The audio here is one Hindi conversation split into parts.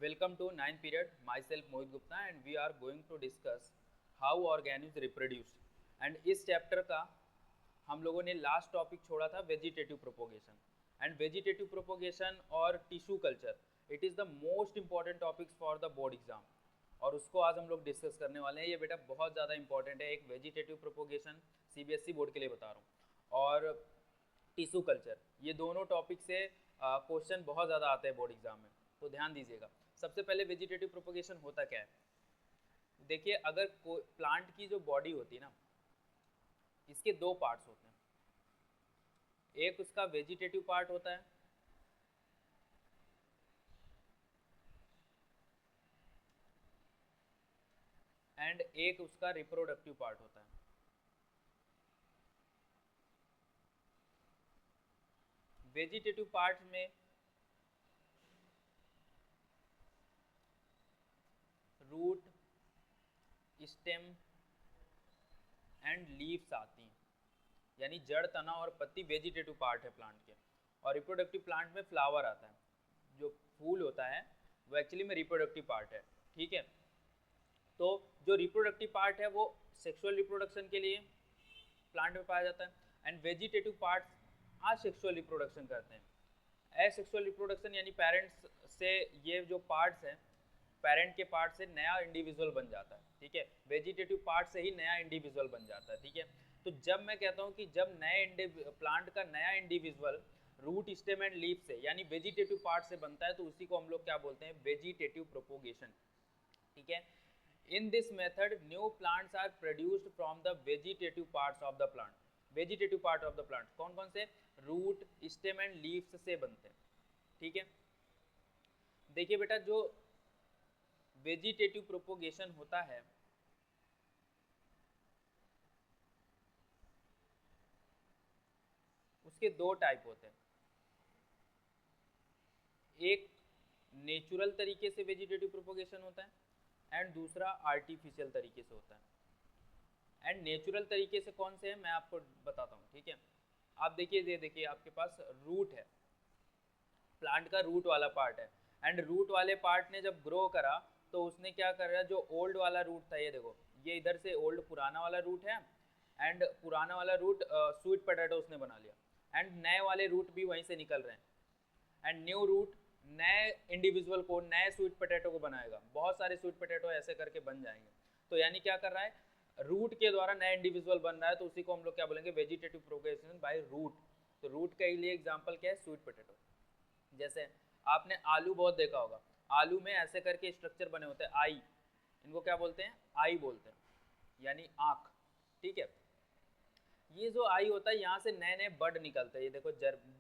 Welcome to ninth period. Myself Mohit Gupta and we are going to discuss how organisms reproduce. And इस चैप्टर का हम लोगों ने लास्ट टॉपिक छोड़ा था vegetative propagation and vegetative propagation और tissue culture. It is the most important topics for the board exam और उसको आज हम लोग डिस्कस करने वाले हैं. ये बेटा बहुत ज़्यादा इंपॉर्टेंट है. एक वेजिटेटिव प्रोपोगेशन सीबीएसई बोर्ड के लिए बता रहा हूँ और टिश्यू कल्चर, ये दोनों टॉपिक से क्वेश्चन बहुत ज़्यादा आते हैं बोर्ड एग्जाम में, तो ध्यान दीजिएगा. सबसे पहले वेजिटेटिव प्रोपोगेशन होता क्या है. देखिए, अगर प्लांट की जो बॉडी होती है ना, इसके दो पार्ट्स होते हैं. एक उसका वेजिटेटिव पार्ट होता है एंड एक उसका रिप्रोडक्टिव पार्ट होता है. वेजिटेटिव पार्ट में रूट, स्टेम एंड लीव्स आती हैं, यानी जड़, तना और पत्ती वेजिटेटिव पार्ट है प्लांट के. और रिप्रोडक्टिव प्लांट में फ्लावर आता है. जो फूल होता है वो एक्चुअली में रिप्रोडक्टिव पार्ट है. ठीक है, तो जो रिप्रोडक्टिव पार्ट है वो सेक्सुअल रिप्रोडक्शन के लिए प्लांट में पाया जाता है and vegetative part asexual reproduction करते हैं. एसेक्सुअल रिप्रोडक्शन यानी पेरेंट्स से ये जो पार्ट्स हैं, पेरेंट के पार्ट से नया इंडिविजुअल बन जाता है. ठीक है, वेजिटेटिव पार्ट से ही नया इंडिविजुअल बन जाता है. ठीक है, तो जब मैं कहता हूँ कि जब नए प्लांट का नया individual root, stem and leaf से यानी वेजिटेटिव पार्ट से बनता है, तो उसी को हम लोग क्या बोलते हैं, वेजिटेटिव प्रोपोगेशन. ठीक है, in this method new plants are produced from the vegetative parts of the plant. Vegetative part of the plant कौन कौन से, रूट, स्टेम एंड लीव्स से बनते हैं. ठीक है, देखिए बेटा, जो वेजिटेटिव प्रोपोगेशन होता है उसके दो टाइप होते हैं. एक नेचुरल तरीके से वेजिटेटिव प्रोपोगेशन होता है एंड दूसरा आर्टिफिशियल तरीके से होता है. एंड नेचुरल तरीके से कौन से हैं मैं आपको बताता हूँ. ठीक है, आप देखिए, ये देखिए आपके पास रूट है, प्लांट का रूट वाला पार्ट है एंड रूट वाले पार्ट ने जब ग्रो करा तो उसने क्या करा, जो ओल्ड वाला रूट था, ये देखो, ये इधर से ओल्ड पुराना वाला रूट है एंड पुराना वाला रूट स्वीट पोटैटो उसने बना लिया एंड नए वाले रूट भी वहीं से निकल रहे हैं एंड न्यू रूट नए इंडिविजुअल को, नए स्वीट पोटैटो को बनाएगा. बहुत सारे स्वीट पोटैटो ऐसे करके बन जाएंगे. तो यानी क्या कर रहा है, रूट के द्वारा नया इंडिविजुअल बन रहा है, तो उसी को हम लोग क्या बोलेंगे, वेजिटेटिव प्रोपोगेशन बाय रूट. तो रूट के लिए एग्जांपल क्या है, स्वीट पोटैटो. जैसे आपने आलू बहुत देखा होगा, आलू में ऐसे करके स्ट्रक्चर बने होते हैं, आई, इनको क्या बोलते हैं, आई बोलते हैं, यानी आँख. ठीक है, ये जो आई होता है, यहाँ से नए नए बड निकलते हैं. ये देखो,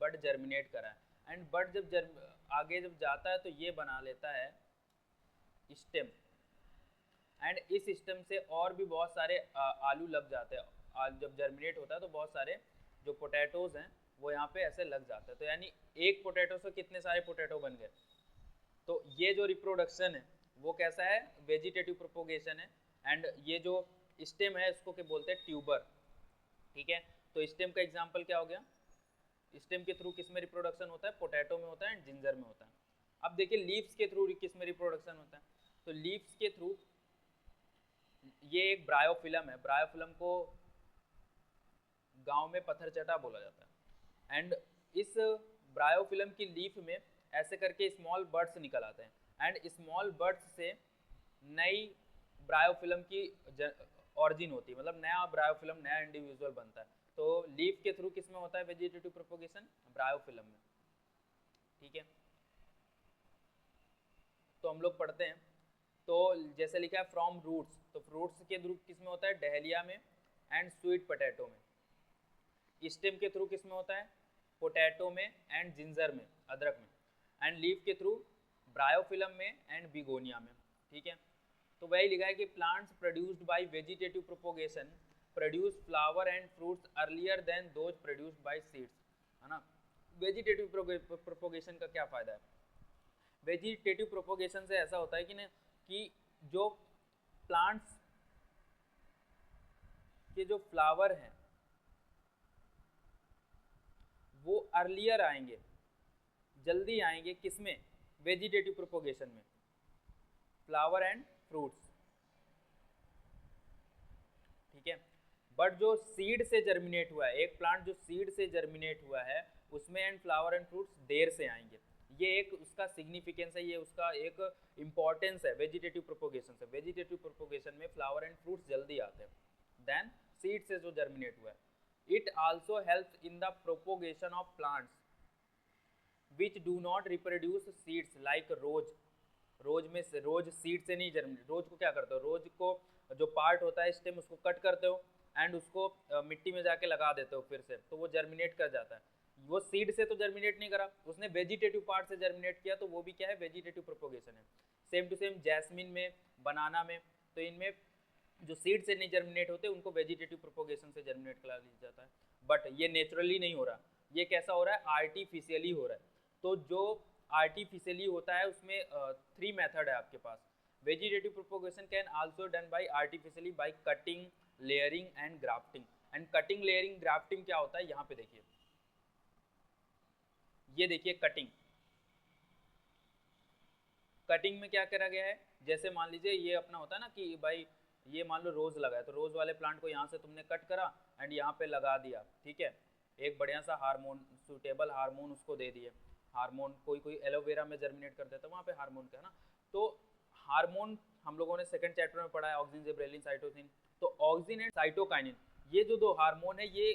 बड जर्मिनेट करा है एंड बड जब आगे जब जाता है तो ये बना लेता है स्टेम एंड इस स्टेम से और भी बहुत सारे आलू लग जाते हैं. जब जर्मिनेट होता है तो बहुत सारे जो पोटैटोज हैं वो यहाँ पे ऐसे लग जाते हैं. तो यानी एक पोटैटो से कितने सारे पोटैटो बन गए. तो ये जो रिप्रोडक्शन है वो कैसा है, वेजिटेटिव प्रोपोगेशन है. एंड ये जो स्टेम है इसको क्या बोलते हैं, ट्यूबर. ठीक है, तो स्टेम का एग्जाम्पल क्या हो गया, स्टेम के थ्रू किस में रिप्रोडक्शन होता है, पोटैटो में होता है एंड जिंजर में होता है. अब देखिए लीव्स के थ्रू किस में रिप्रोडक्शन होता है, तो लीव्स के थ्रू ये एक ब्रायोफिलम है. ब्रायोफिलम को गांव में पत्थरचटा बोला जाता है एंड इस ब्रायोफिलम की लीफ में ऐसे करके स्मॉल बर्ड्स निकल आते हैं एंड स्मॉल बर्ड्स से नई ब्रायोफिलम की ऑरिजिन होती है, मतलब नया ब्रायोफिलम, नया इंडिविजुअल बनता है. तो लीफ के थ्रू किस में होता है वेजिटेटिव प्रोपोगेशन, ब्रायोफिलम में. ठीक है, तो हम लोग पढ़ते हैं. तो जैसे लिखा है फ्रॉम रूट्स, तो फ्रूट्स के थ्रू किस में होता है, डहलिया में एंड स्वीट पोटैटो में. स्टेम के थ्रू किस में होता है, पोटैटो में एंड जिंजर में, अदरक में. एंड लीफ के थ्रू ब्रायोफिलम में एंड बिगोनिया में. ठीक है, तो वही लिखा है कि plants produced by vegetative propagation produce flower and fruits earlier than those produced by seeds. है ना. वेजिटेटिव प्रोपोगेशन का क्या फ़ायदा है, वेजिटेटिव प्रोपोगेशन से ऐसा होता है कि ना, कि जो प्लांट्स के जो फ्लावर हैं वो अर्लियर आएंगे, जल्दी आएंगे, किसमें, वेजिटेटिव प्रोपोगेशन में. फ्लावर एंड फ्रूट्स, ठीक है। बट जो सीड से जर्मिनेट हुआ है, एक प्लांट जो सीड से जर्मिनेट हुआ है उसमें एंड फ्लावर एंड फ्रूट्स देर से आएंगे। ये एक उसका सिग्निफिकेंस है, ये उसका एक इंपॉर्टेंस है वेजिटेटिव प्रोपोगेशन से। वेजिटेटिव प्रोपोगेशन में फ्लावर एंड फ्रूट्स जल्दी आते हैं देन सीड से जो जर्मिनेट हुआ है। It also helps in the propagation of plants which do not reproduce seeds like rose. Rose में से, रोज सीड से नहीं जर्मिनेट, रोज को क्या करते हो, रोज को जो पार्ट होता है स्टेम उसको कट करते हो एंड उसको मिट्टी में जाके लगा देते हो फिर से, तो वो जर्मिनेट कर जाता है। वो सीड से तो जर्मिनेट नहीं करा, उसने वेजिटेटिव पार्ट से जर्मिनेट किया, तो वो भी क्या है, वेजिटेटिव प्रोपोगेशन है। सेम टू सेम जैस्मिन में, बनाना में, तो इनमें जो सीड से नहीं जर्मिनेट होते उनको वेजिटेटिव प्रोपोगेशन से जर्मिनेट करा लिया जाता है। बट ये नेचुरली नहीं हो रहा, ये कैसा हो रहा है, आर्टिफिशियली हो रहा है। तो जो आर्टिफिशियली होता है उसमें 3 मेथड है आपके पास। Vegetative propagation can also done by artificially by cutting, layering and grafting. And cutting, layering, grafting क्या होता है, यहाँ पे देखिए, ये देखिए कटिंग। कटिंग में क्या करा गया है, जैसे मान लीजिए ये अपना होता है ना कि भाई ये मान लो रोज लगा है, तो रोज वाले प्लांट को यहाँ से तुमने कट करा एंड यहाँ पे लगा दिया, ठीक है। एक बढ़िया सा हार्मोन, सूटेबल हार्मोन उसको दे दिए। हार्मोन कोई कोई एलोवेरा में जर्मिनेट कर देता है, वहाँ पे हार्मोन का है ना। तो हार्मोन हम लोगों ने सेकंड चैप्टर में पढ़ा है, ऑक्सिन, जिबरेलिन, साइटोसिन। तो ऑक्सिन एंड साइटोकाइनिन, ये जो 2 हार्मोन है ये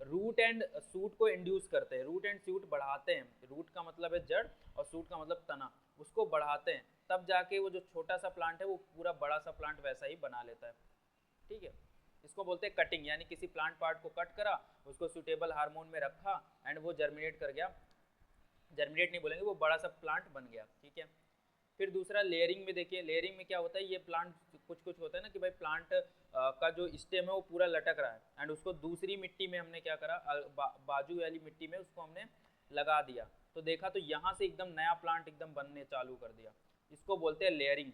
रूट एंड सूट को इंड्यूस करते हैं, रूट एंड सूट बढ़ाते हैं। रूट का मतलब है जड़ और सूट का मतलब तना, उसको बढ़ाते हैं, तब जाके वो जो छोटा सा प्लांट है वो पूरा बड़ा सा प्लांट वैसा ही बना लेता है, ठीक है। इसको बोलते हैं कटिंग, यानी किसी प्लांट पार्ट को कट करा, उसको सूटेबल हार्मोन में रखा एंड वो जर्मिनेट कर गया, जर्मिनेट नहीं बोलेंगे, वो बड़ा सा प्लांट बन गया, ठीक है। फिर दूसरा लेयरिंग में देखिए, लेयरिंग में क्या होता है, ये प्लांट कुछ कुछ होता है ना कि भाई प्लांट का जो स्टेम है वो पूरा लटक रहा है एंड उसको दूसरी मिट्टी में हमने क्या करा, बाजू वाली मिट्टी में उसको हमने लगा दिया, तो देखा तो यहाँ से एकदम नया प्लांट एकदम बनने चालू कर दिया। इसको बोलते हैं लेयरिंग।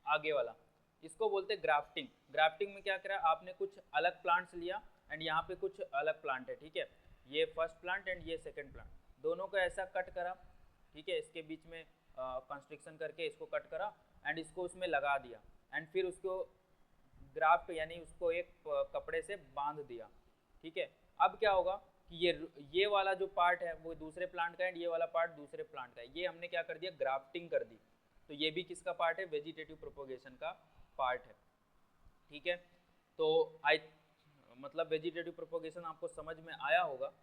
आगे वाला इसको बोलते हैं ग्राफ्टिंग। ग्राफ्टिंग में क्या करा, आपने कुछ अलग प्लांट्स लिया एंड यहाँ पे कुछ अलग प्लांट है, ठीक है। ये फर्स्ट प्लांट एंड ये सेकंड प्लांट, दोनों को ऐसा कट करा, ठीक है। इसके बीच में कंस्ट्रक्शन करके इसको कट करा एंड इसको उसमें लगा दिया एंड फिर उसको ग्राफ्ट यानी उसको एक कपड़े से बांध दिया, ठीक है। अब क्या होगा कि ये वाला जो पार्ट है वो दूसरे प्लांट का है एंड ये वाला पार्ट दूसरे प्लांट का है, ये हमने क्या कर दिया, ग्राफ्टिंग कर दी। तो ये भी किसका पार्ट है, वेजिटेटिव प्रोपोगेशन का पार्ट है, ठीक है। तो मतलब वेजिटेटिव प्रोपोगेशन आपको समझ में आया होगा।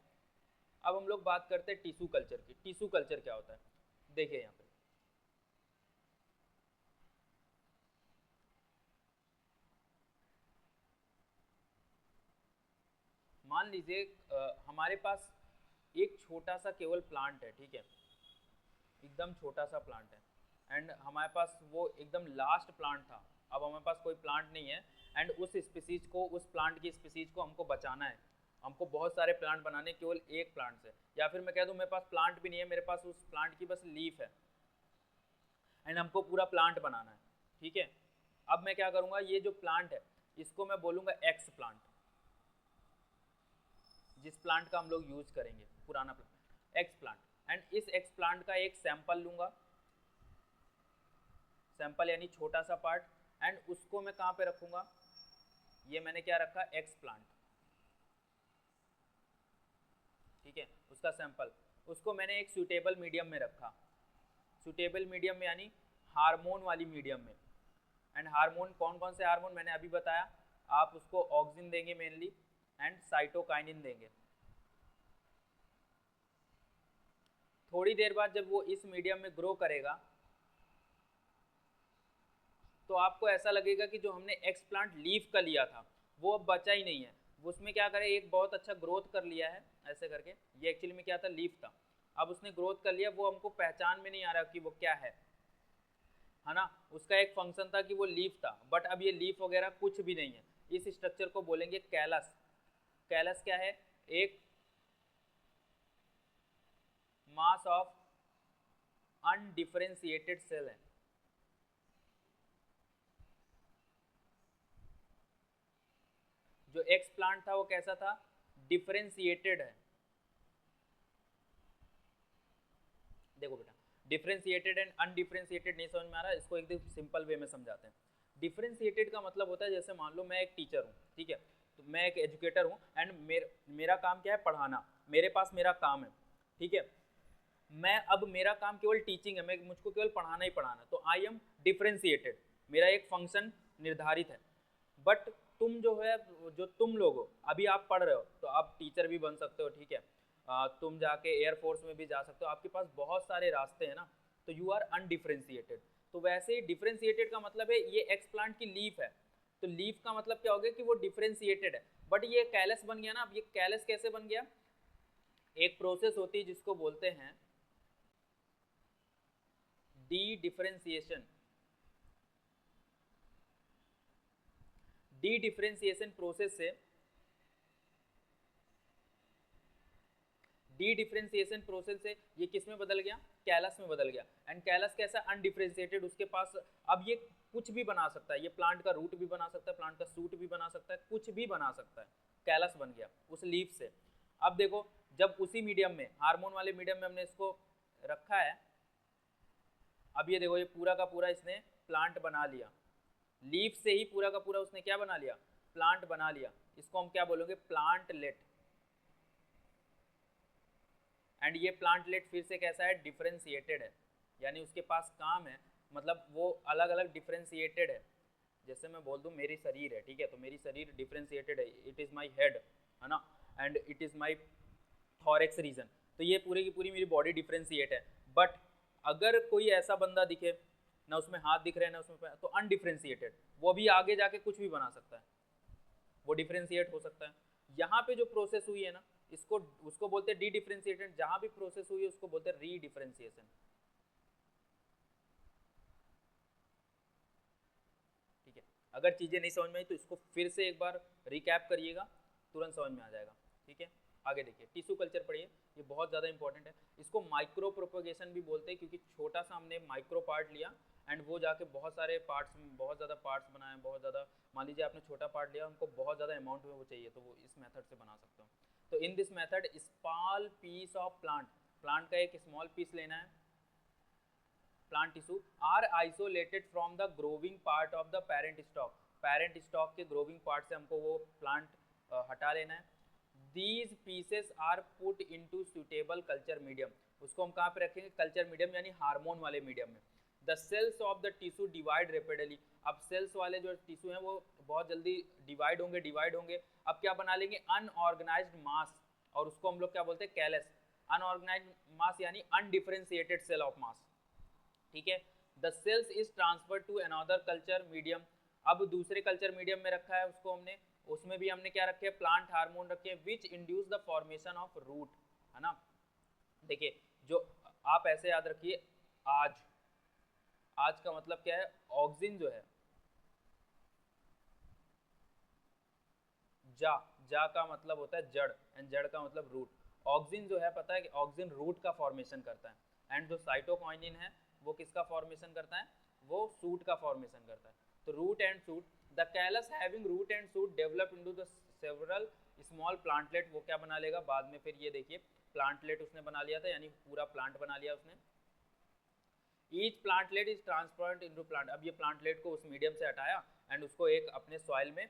अब हम लोग बात करते हैं टिश्यू कल्चर की। टिश्यू कल्चर क्या होता है, देखिए यहाँ पे मान लीजिए हमारे पास एक छोटा सा केवल प्लांट है, ठीक है, एकदम छोटा सा प्लांट है एंड हमारे पास वो एकदम लास्ट प्लांट था। अब हमारे पास कोई प्लांट नहीं है एंड उस स्पीसीज को, उस प्लांट की स्पीसीज को हमको बचाना है, हमको बहुत सारे प्लांट बनाने केवल एक प्लांट से, या फिर मैं कह दूं मेरे पास प्लांट भी नहीं है, मेरे पास उस प्लांट की बस लीफ है एंड हमको पूरा प्लांट बनाना है, ठीक है। अब मैं क्या करूंगा, ये जो प्लांट है इसको मैं बोलूंगा एक्स प्लांट, जिस प्लांट का हम लोग यूज करेंगे पुराना प्लांट, एक्स प्लांट। एंड इस एक्स प्लांट का एक सैंपल लूंगा, सैंपल यानी छोटा सा पार्ट, एंड उसको मैं कहाँ पे रखूंगा, ये मैंने क्या रखा, एक्स प्लांट, ठीक है, उसका सैंपल, उसको मैंने एक सूटेबल मीडियम में रखा। सूटेबल मीडियम में यानी हार्मोन वाली मीडियम में। एंड हार्मोन कौन कौन से हार्मोन मैंने अभी बताया, आप उसको ऑक्सिन देंगे मेनली एंड साइटोकाइनिन देंगे। थोड़ी देर बाद जब वो इस मीडियम में ग्रो करेगा तो आपको ऐसा लगेगा कि जो हमने एक्स प्लांट लीफ का लिया था वो अब बचा ही नहीं है, वो उसमें क्या करे, एक बहुत अच्छा ग्रोथ कर लिया है ऐसे करके, ये एक्चुअली में क्या था, लीफ था। अब उसने ग्रोथ कर लिया, वो हमको पहचान में नहीं आ रहा कि वो क्या है ना। उसका एक फंक्शन था कि वो लीफ था, बट अब ये लीफ वगैरह कुछ भी नहीं है। इस स्ट्रक्चर को बोलेंगे कैलस। कैलस क्या है, एक मास ऑफ अनडिफरेंशिएटेड सेल है। जो एक्स प्लांट था वो कैसा था, डिफरेंशिएटेड है। देखो बेटा, डिफरेंशिएटेड एंड अनडिफरेंशिएटेड नहीं समझ में आ रहा है, इसको एकदम सिंपल वे में समझाते हैं। डिफरेंशिएटेड का मतलब होता है, जैसे मान लो मैं एक टीचर हूँ, ठीक है, तो मैं एक एजुकेटर हूँ एंड मेरा काम क्या है, पढ़ाना, मेरे पास मेरा काम है, ठीक है, अब मेरा काम केवल टीचिंग है, मैं मुझको केवल पढ़ाना ही पढ़ाना, तो आई एम डिफरेंशिएटेड, मेरा एक फंक्शन निर्धारित है। बट तुम जो है, जो तुम लोग हो, अभी आप पढ़ रहे हो तो आप टीचर भी बन सकते हो, ठीक है, तुम जाके एयरफोर्स में भी जा सकते हो, आपके पास बहुत सारे रास्ते हैं ना, तो यू आर अनडिफरेंशिएटेड। तो वैसे ही डिफरेंशिएटेड का मतलब है, ये एक्स प्लांट की लीफ है, तो लीफ का मतलब क्या हो गया कि वो डिफरेंशिएटेड है, बट ये कैलस बन गया ना। अब ये कैलस कैसे बन गया, एक प्रोसेस होती है जिसको बोलते हैं D differentiation. D differentiation process से, डी डिफरेंशिएशन प्रोसेस से ये किस में बदल गया, कैलस में बदल गया। एंड कैलस कैसा, अनडिफरेंशिएटेड, उसके पास अब ये कुछ भी बना सकता है, ये प्लांट का रूट भी बना सकता है, प्लांट का सूट भी बना सकता है, कुछ भी बना सकता है, कैलस बन गया उस लीफ से। अब देखो, जब उसी मीडियम में, हार्मोन वाले मीडियम में हमने इसको रखा है, अब ये देखो, ये पूरा का पूरा इसने प्लांट बना लिया, लीफ से ही पूरा का पूरा उसने क्या बना लिया, प्लांट बना लिया। इसको हम क्या बोलेंगे, प्लांटलेट। एंड ये प्लांटलेट फिर से कैसा है, डिफरेंशिएटेड है, यानी उसके पास काम है, मतलब वो अलग अलग डिफरेंशिएटेड है। जैसे मैं बोल दूं मेरी शरीर है, ठीक है, तो मेरी शरीर डिफरेंशिएटेड है, इट इज़ माई हेड, है ना, and it is my thorax region, तो ये पूरी की पूरी मेरी बॉडी डिफरेंशिएट है। बट अगर कोई ऐसा बंदा दिखे, ना उसमें हाथ दिख रहे हैं ना उसमें पैर, तो अनडिफरेंशिएटेड, वो भी आगे जाके कुछ भी बना सकता है, वो डिफरेंशिएट हो सकता है। यहाँ पे जो प्रोसेस हुई है ना, इसको उसको बोलते हैं डी डिफरेंशिएटेड, जहाँ भी प्रोसेस हुई है उसको बोलते हैं री डिफरेंशिएशन, ठीक है। अगर चीज़ें नहीं समझ में आई तो इसको फिर से एक बार रिकैप करिएगा, तुरंत समझ में आ जाएगा, ठीक है। आगे देखिए, टिश्यू कल्चर पढ़िए, ये बहुत ज़्यादा इंपॉर्टेंट है। इसको माइक्रो प्रोपोगेशन भी बोलते हैं, क्योंकि छोटा सा हमने माइक्रो पार्ट लिया एंड वो जाके बहुत सारे पार्ट्स, बहुत ज़्यादा पार्ट्स बनाए, बहुत ज़्यादा, मान लीजिए आपने छोटा पार्ट लिया, हमको बहुत ज़्यादा अमाउंट में वो चाहिए, तो वो इस मेथड से बना सकते हो। तो in this method, small piece of plant, plant का एक स्मॉल पीस लेना है, plant tissue are isolated from the growing part of the parent stock, parent stock के ग्रोविंग पार्ट से हमको वो प्लांट हटा लेना है। These pieces are put into suitable culture medium, उसको हम कहाँ पे रखेंगे, कल्चर मीडियम यानी हार्मोन वाले मीडियम में। The cells of the tissue divide rapidly, अब सेल्स वाले जो टिश्यू हैं वो बहुत जल्दी डिवाइड होंगे। अब क्या बना लेंगे, अनऑर्गेनाइज्ड मास, और उसको हम लोग क्या बोलते हैं, कैलस। अनऑर्गेनाइज्ड मास यानी अनडिफरेंशिएटेड सेल ऑफ मास, ठीक है। The cells is transfer to another culture medium, अब दूसरे कल्चर मीडियम में रखा है उसको हमने, उसमें भी हमने क्या रखे हैं, प्लांट हार्मोन रखे हैं, which induce the formation of root, है ना। देखिए, जो आप ऐसे याद रखिए, आज, आज का मतलब क्या है, ऑक्सिन जो है, जा, जा का मतलब होता है जड़, एंड जड़ का मतलब रूट। ऑक्सिन जो है, पता है कि ऑक्सिन रूट का फॉर्मेशन करता है, एंड जो साइटोकाइनिन है वो किसका फॉर्मेशन करता है, वो सूट का फॉर्मेशन करता है। तो root and shoot, the callus having root and shoot develop into the several small plantlet, वो क्या बना लेगा बाद में, फिर ये देखिए प्लांटलेट उसने बना लिया था, यानी पूरा प्लांट बना लिया उसने। Each plantlet is transferred into plant, अब ये प्लांटलेट को उस मीडियम से हटाया एंड उसको एक अपने सॉइल में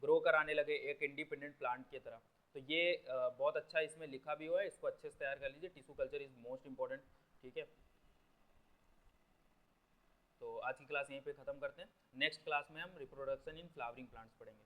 ग्रो कराने लगे, एक इंडिपेंडेंट प्लांट की तरह। तो ये बहुत अच्छा इसमें लिखा भी हुआ है, इसको अच्छे से तैयार कर लीजिए, tissue culture is most important, ठीक है। तो आज की क्लास यहीं पे ख़त्म करते हैं, नेक्स्ट क्लास में हम रिप्रोडक्शन इन फ्लावरिंग प्लांट्स पढ़ेंगे।